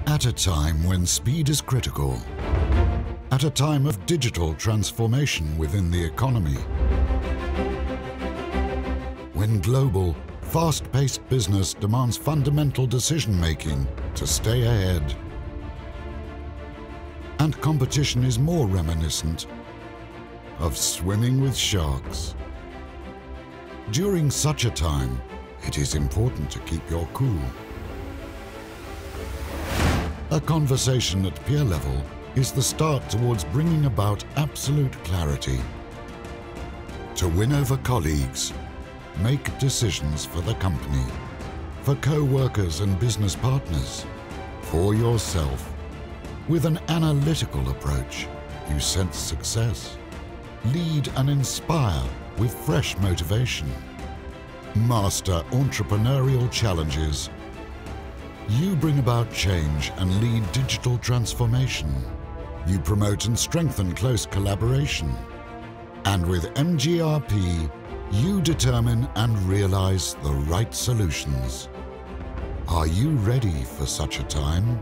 At a time when speed is critical, at a time of digital transformation within the economy, when global, fast-paced business demands fundamental decision-making to stay ahead, and competition is more reminiscent of swimming with sharks. During such a time, it is important to keep your cool. A conversation at peer level is the start towards bringing about absolute clarity. To win over colleagues, make decisions for the company, for co-workers and business partners, for yourself. With an analytical approach, you sense success. Lead and inspire with fresh motivation. Master entrepreneurial challenges. You bring about change and lead digital transformation. You promote and strengthen close collaboration. And with MGRP, you determine and realize the right solutions. Are you ready for such a time?